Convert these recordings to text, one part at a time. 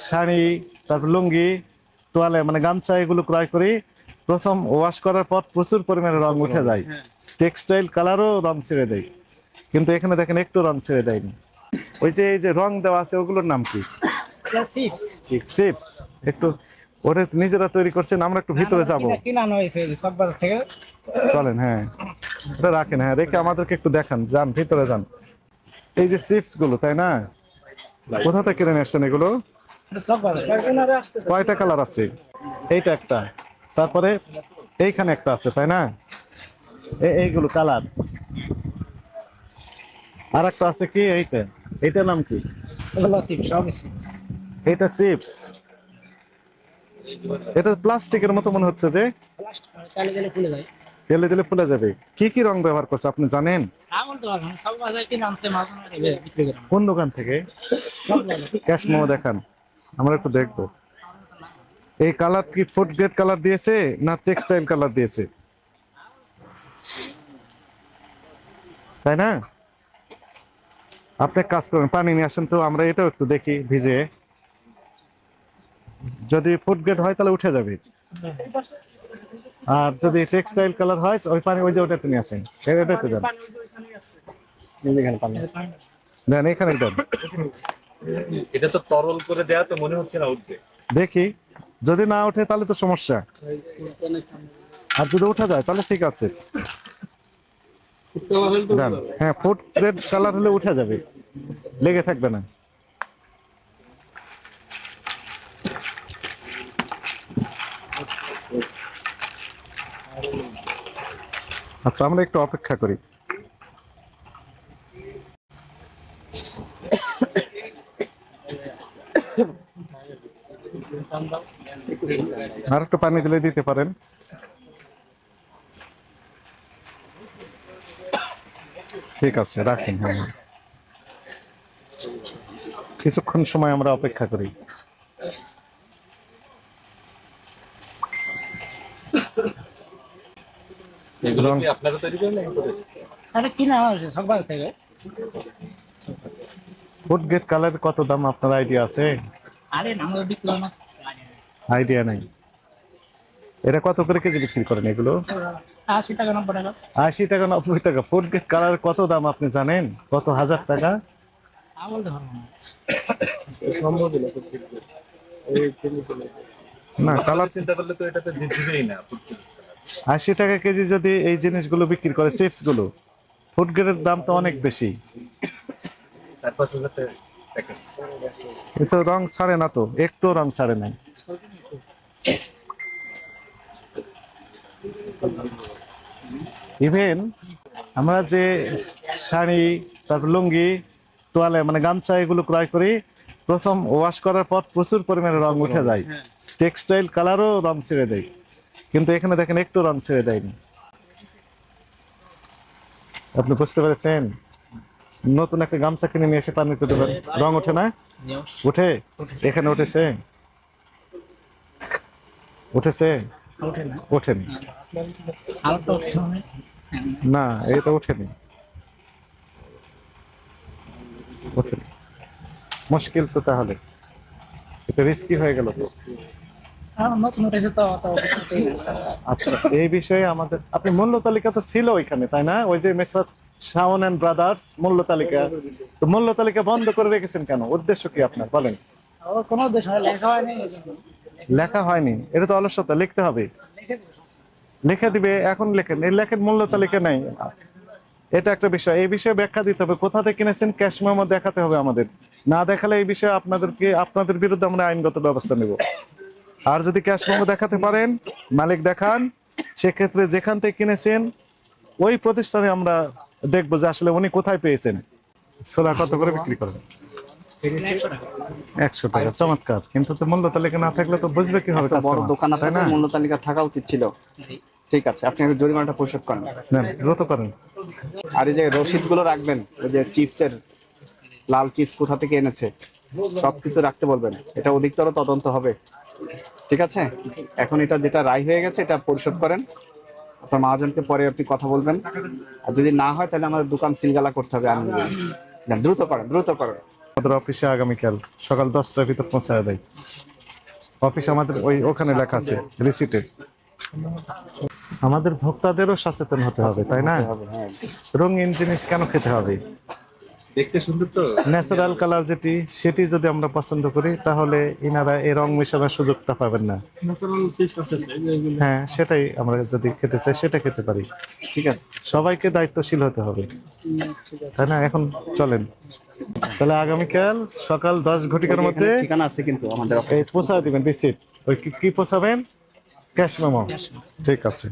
শাড়ি, তারপর লুঙ্গি, তোয়ালে মানে গামছা এগুলো ক্রয় করি। প্রথম ওয়াশ করার পর প্রচুর পরিমাণে রং উঠে যায়, টেক্সটাইল কালারও রং ছেড়ে দেয়। কিন্তু এখানে দেখেন একটু রং ছেড়ে দেয়নি। ওই যে এই যে রং দেওয়া আছে ওগুলোর নাম কি? চিপস। চিপস। একটু ওটা নিজেরা তৈরি করছেন, আমরা একটু ভিতরে যাব। কিনানো হয়েছে সব বাজার থেকে। চলেন, হ্যাঁ ওটা রাখেন, হ্যাঁ রেখে আমাদেরকে একটু দেখান, যান ভিতরে যান। এই যে চিপস গুলো, তাই না? কোথা থেকে কিনে নিয়ে আসছেন এগুলো? সব বাজার কয়টা কালার আছে? এইটা একটা, তারপরে এইখানে একটা আছে, তাই না? এইগুলো কালার। আর একটা আছে কি এইটা? এইটার নাম কি? এগুলো চিপস, সব চিপস। এটা চিপস। এটা প্লাস্টিকের মতো মনে হচ্ছে যে। চালে চালে খুলে যায়। তেলে দিলে ফুলে যাবে। কি কি রং ব্যবহার করছে আপনি জানেন? আঙুল তো এখন সব বাজার কিনে আনছে মাছ বিক্রি করে। কোন দোকান থেকে? সব বাজার ক্যাশ মেমো দেখান, আমরা একটু দেখবো। এই কালার কি ফুড গ্রেড কালার দিয়েছে না টেক্সটাইল কালার দিয়েছে, তাই না? আপনি এক কাজ করেন, পানি নিয়ে আসেন তো, আমরা এটাও একটু দেখি ভিজে। যদি ফুড গ্রেড হয় তাহলে উঠে যাবে, আর যদি টেক্সটাইল কালার হয় ওই পানি ওই যে ওটাতে নিয়ে আসেন, এটাতে দেন। দেন এখানে দেন। এটা তো তরল করে দেয়া, তো মনে হচ্ছে না উঠবে। দেখি, যদি না ওঠে তাহলে তো সমস্যা, আর যদি উঠা যায় তাহলে ঠিক আছে। দেন, হ্যাঁ ফুড গ্রেড কালার হলে উঠে যাবে, লেগে থাকবে না। আচ্ছা, আমরা একটু অপেক্ষা করি। আর একটু পানি দিলে দিতে পারেন। ঠিক আছে, রাখেন। হ্যাঁ, কিছুক্ষণ সময় আমরা অপেক্ষা করি। এগুলো কি আপনারা তৈরি করেন? আরে কিনা হয়েছে সব বাজার থেকে। ফুড গ্রেড কালার কত দাম আপনার আইডিয়া আছে? আরে নাম বিক্রি হয় না। আইডিয়া নাই। এটা কত করে কেজি বিক্রি করেন এগুলো? 80 টাকা 90 টাকা। 80 টাকা 90 টাকা। ফুড গ্রেড কালার কত দাম আপনি জানেন? কত হাজার টাকা? বলতে পারবো না। না, কালার চিন্তা করলে তো এটাতে দিবেই না। 80 টাকা কেজি যদি এই জিনিসগুলো বিক্রি করে, চিপস গুলো, ফুড গ্রেডের দাম তো অনেক বেশি। 4-5 হাজার টাকা প্যাকেট। এটা রং ছাড়ে না তো, একটু রং ছাড়ে নাই। ইভেন আমরা যে শাড়ি, তারপর লুঙ্গি, তোয়ালে মানে গামছা এগুলো ক্রয় করি, প্রথম ওয়াশ করার পর প্রচুর পরিমাণে রং উঠে যায়, টেক্সটাইল কালারও রং ছেড়ে দেয়। কিন্তু এখানে দেখেন একটু রং ছেড়ে দেয়নি। আপনি বুঝতে পেরেছেন? নতুন একটা গামছা কিনে নিয়ে এসে পানিতে দেবেন, রং ওঠে না? উঠে? এখানে উঠেছে? উঠেছে? ওঠেনি। না, এটা ওঠেনি। ওঠেনি, মুশকিল তো তাহলে, এটা রিস্কি হয়ে গেল তো। নতুন উঠেছে তো। আচ্ছা, এই বিষয়ে আমাদের, আপনি মূল্য তালিকা তো ছিল ওইখানে, তাই না? ওই যে মেসার্স শাওন এন্ড ব্রাদার্স মূল্য তালিকা, তো মূল্য তালিকা বন্ধ করে রেখেছেন কেন? উদ্দেশ্য কি আপনার বলেন? কোনো দেশ লেখা হয়নি। লেখা হয়নি, এটা তো অলসতা, লিখতে হবে। লিখে দিবে, এখন লেখেন, এই লেখেন মূল্য তালিকা নাই, এটা একটা বিষয়। এই বিষয়ে ব্যাখ্যা দিতে হবে, কোথা থেকে কিনেছেন ক্যাশ মেমো দেখাতে হবে আমাদের। না দেখালে এই বিষয়ে আপনাদের বিরুদ্ধে আমরা আইনগত ব্যবস্থা নেব। আর যদি ক্যাশ মেমো দেখাতে পারেন, মালিক দেখান, সেক্ষেত্রে যেখান থেকে কিনেছেন ওই প্রতিষ্ঠানে আমরা দেখবো যে আসলে উনি কোথায় পেয়েছেন। ছোলা কত করে বিক্রি করেন? 100 টাকা। চমৎকার। কিন্তু তো মূল্য তালিকা না থাকলে তো বুঝবে কি হবে? বড় দোকান আপনার মূল্য তালিকা থাকা উচিত ছিল। ঠিক আছে, আপনি জরিমানাটা পরিশোধ করেন। দ্রুত করেন। আর এই যে রসিদ গুলো রাখবেন, ওই যে চিপসের লাল চিপস কোথা থেকে এনেছে সবকিছু রাখতে বলবেন, এটা অধিকতর তদন্ত হবে। ঠিক আছে, এখন এটা যেটা রায় হয়ে গেছে এটা পরিশোধ করেন। আপনার মহাজনকে পরে আপনি কথা বলবেন, আর যদি না হয় তাহলে আমাদের দোকান সিলগালা করতে হবে। দ্রুত করেন, দ্রুত করেন। আমাদের অফিসে আগামীকাল সকাল 10টার ভিতর পৌঁছায় দেয়। অফিস আমাদের ওখানে লেখা আছে রিসিটে। আমাদের ভোক্তাদেরও সচেতন হতে হবে, তাই না? হ্যাঁ, রঙিন জিনিস কেন খেতে হবে? দেখতে সুন্দর তো। ন্যাচারাল কালার যেটি, সেটি যদি আমরা পছন্দ করি তাহলে ইনারা এই রং মেশানোর সুযোগটা পাবেন না। ন্যাচারাল চিজ আছে যেগুলো। হ্যাঁ, সেটাই আমরা যদি খেতে চাই সেটা খেতে পারি। ঠিক আছে। সবাইকে দায়িত্বশীল হতে হবে, তাই না? এখন চলেন তাহলে আগামীকাল সকাল 10 ঘটিকার মধ্যে এখানে ঠিকানা আছে কিন্তু আমাদের এই অফিস। পৌঁছা দিবেন রিসিট। ওই কি পৌঁছাবেন? Cash memo. ঠিক আছে।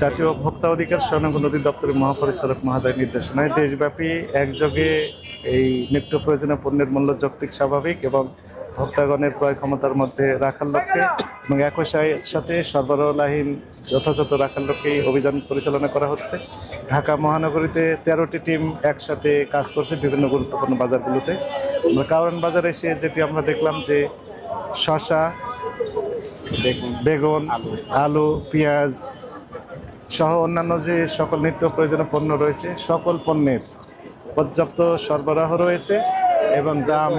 জাতীয় ভোক্তা অধিকার স্বর্ণাঙ্গ অধিদপ্তরের মহাপরিচালক মহোদয়ের নির্দেশনায় দেশব্যাপী একযোগে এই নিত্য প্রয়োজনীয় পণ্যের মূল্য যৌক্তিক, স্বাভাবিক এবং ভোক্তাগণের ক্রয় ক্ষমতার মধ্যে রাখার লক্ষ্যে এবং একই সাথে সরবরাহহীন যথাযথ রাখার লক্ষ্যে এই অভিযান পরিচালনা করা হচ্ছে। ঢাকা মহানগরীতে 13টি টিম একসাথে কাজ করছে বিভিন্ন গুরুত্বপূর্ণ বাজারগুলোতে। আমরা কারণ বাজারে এসে যেটি আমরা দেখলাম যে শসা, বেগুন, আলু, পেঁয়াজ সহ অন্যান্য যে সকল নিত্য প্রয়োজনীয় পণ্য রয়েছে, সকল পণ্যের পর্যাপ্ত সরবরাহ রয়েছে এবং দাম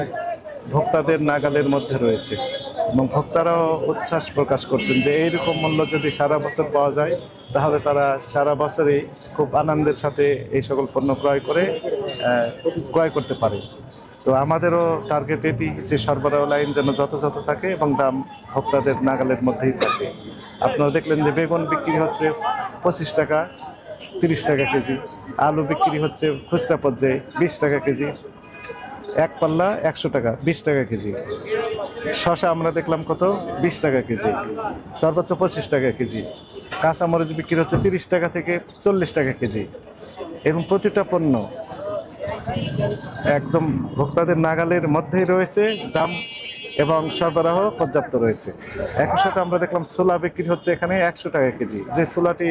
ভোক্তাদের নাগালের মধ্যে রয়েছে। এবং ভোক্তারাও উচ্ছ্বাস প্রকাশ করছেন যে এইরকম মূল্য যদি সারা বছর পাওয়া যায় তাহলে তারা সারা বছরই খুব আনন্দের সাথে এই সকল পণ্য ক্রয় করতে পারে। তো আমাদেরও টার্গেট এটি যে সরবরাহ লাইন যেন যথাযথ থাকে এবং দাম ভোক্তাদের নাগালের মধ্যেই থাকে। আপনারা দেখলেন যে বেগুন বিক্রি হচ্ছে 25 টাকা, 30 টাকা কেজি। আলু বিক্রি হচ্ছে খুচরা পর্যায়ে 20 টাকা কেজি। এক পাল্লা 100 টাকা, 20 টাকা কেজি। শসা আমরা দেখলাম কত, 20 টাকা কেজি, সর্বোচ্চ 25 টাকা কেজি। কাঁচামরিচ বিক্রি হচ্ছে 30 টাকা থেকে 40 টাকা কেজি। এবং প্রতিটা পণ্য একদম ভোক্তাদের নাগালের মধ্যেই রয়েছে দাম এবং সরবরাহ পর্যাপ্ত রয়েছে। একই সাথে আমরা দেখলাম ছোলা বিক্রি হচ্ছে এখানে 100 টাকা কেজি, যে ছোলাটি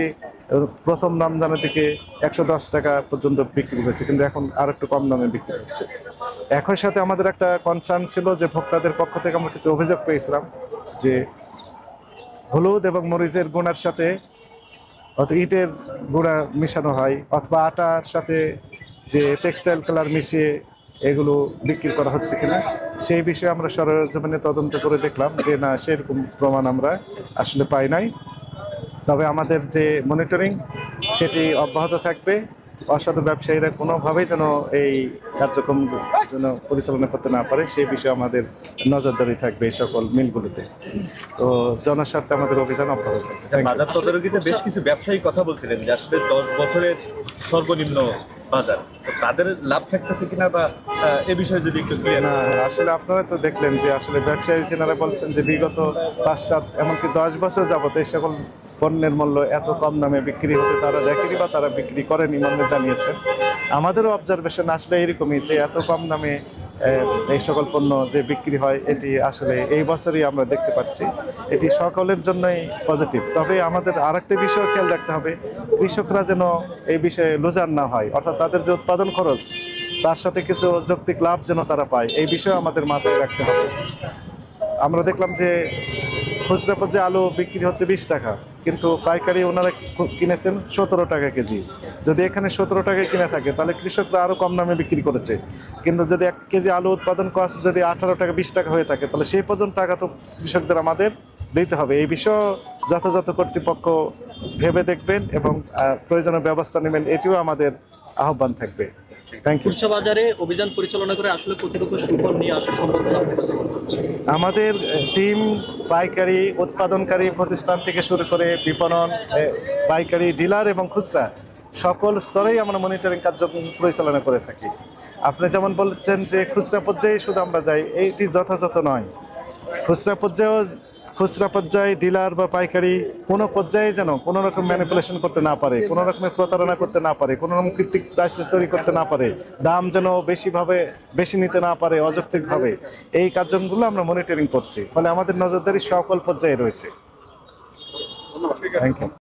প্রথম রমজানের দিকে 110 টাকা পর্যন্ত বিক্রি হয়েছে, কিন্তু এখন আর একটু কম দামে বিক্রি হচ্ছে। একই সাথে আমাদের একটা কনসার্ন ছিল যে ভোক্তাদের পক্ষ থেকে আমরা কিছু অভিযোগ পেয়েছিলাম যে হলুদ এবং মরিচের গুঁড়ার সাথে অথবা ইটের গুঁড়া মিশানো হয় অথবা আটার সাথে যে টেক্সটাইল কালার মিশিয়ে এগুলো বিক্রি করা হচ্ছে কিনা, সেই বিষয়ে আমরা সরেজমিনে তদন্ত করে দেখলাম যে না, সেরকম প্রমাণ আমরা আসলে পাই নাই। তবে আমাদের যে মনিটরিং সেটি অব্যাহত থাকবে। অসাধু ব্যবসায়ীরা কোনোভাবেই যেন এই কার্যক্রম যেন পরিচালনা করতে না পারে সেই বিষয়ে আমাদের নজরদারি থাকবে এই সকল মিলগুলোতে। তো জনস্বার্থে আমাদের অভিযান অব্যাহত থাকবে। বাজার তদারকিতে বেশ কিছু ব্যবসায়ী কথা বলছিলেন যে আসলে 10 বছরের সর্বনিম্ন বাজার, তো তাদের লাভ থাকতেছে কিনা বা এ বিষয়ে যদি একটু ক্লিয়ার। না, আসলে আপনারা তো দেখলেন যে আসলে ব্যবসায়ী যেনারা বলছেন যে বিগত 5-7 এমনকি 10 বছর যাবত এই সকল পণ্যের মূল্য এত কম দামে বিক্রি হতে তারা দেখেনি বা তারা বিক্রি করেনি মর্মে জানিয়েছেন। আমাদেরও অবজারভেশন আসলে এইরকমই যে এত কম দামে এই সকল পণ্য যে বিক্রি হয় এটি আসলে এই বছরই আমরা দেখতে পাচ্ছি। এটি সকলের জন্যই পজিটিভ। তবে আমাদের আরেকটা বিষয় খেয়াল রাখতে হবে, কৃষকরা যেন এই বিষয়ে লুজার না হয়, অর্থাৎ তাদের যে উৎপাদন খরচ তার সাথে কিছু যৌক্তিক লাভ যেন তারা পায়, এই বিষয়ে আমাদের মাথায় রাখতে হবে। আমরা দেখলাম যে খুচরা পর্যায়ে আলু বিক্রি হচ্ছে 20 টাকা, কিন্তু পাইকারি ওনারা কিনেছেন 17 টাকা কেজি। যদি এখানে 17 টাকায় কিনে থাকে তাহলে কৃষকরা আরও কম দামে বিক্রি করেছে। কিন্তু যদি 1 কেজি আলু উৎপাদন কস্ট যদি 18 টাকা 20 টাকা হয়ে থাকে তাহলে সেই পর্যন্ত টাকা তো কৃষকদের আমাদের দিতে হবে। এই বিষয়ে যথাযথ কর্তৃপক্ষ ভেবে দেখবেন এবং প্রয়োজনীয় ব্যবস্থা নেবেন, এটিও আমাদের আহ্বান থাকবে। Thank you. খুচরা বাজারে অভিযান পরিচালনা করে আসলে কতটুকু সুফল নিয়ে আসা সম্ভব বলে আপনার কাছে মনে হচ্ছে? আমাদের টিম পাইকারি উৎপাদনকারী প্রতিষ্ঠান থেকে শুরু করে বিপণন, পাইকারি, ডিলার এবং খুচরা সকল স্তরেই আমরা মনিটরিং কার্যক্রম পরিচালনা করে থাকি। আপনি যেমন বলছেন যে খুচরা পর্যায়ে শুধু আমরা যাই, এইটি যথাযথ নয়। খুচরা পর্যায়ে ডিলার বা পাইকারি কোনো পর্যায়ে যেন কোনো রকম ম্যানিপুলেশন করতে না পারে, কোনো রকমের প্রতারণা করতে না পারে, কোনো রকম কৃত্রিম প্রাইসেস তৈরি করতে না পারে, দাম যেন বেশি নিতে না পারে অযৌক্তিকভাবে, এই কার্যক্রমগুলো আমরা মনিটরিং করছি। ফলে আমাদের নজরদারি সকল পর্যায়ে রয়েছে। Thank you.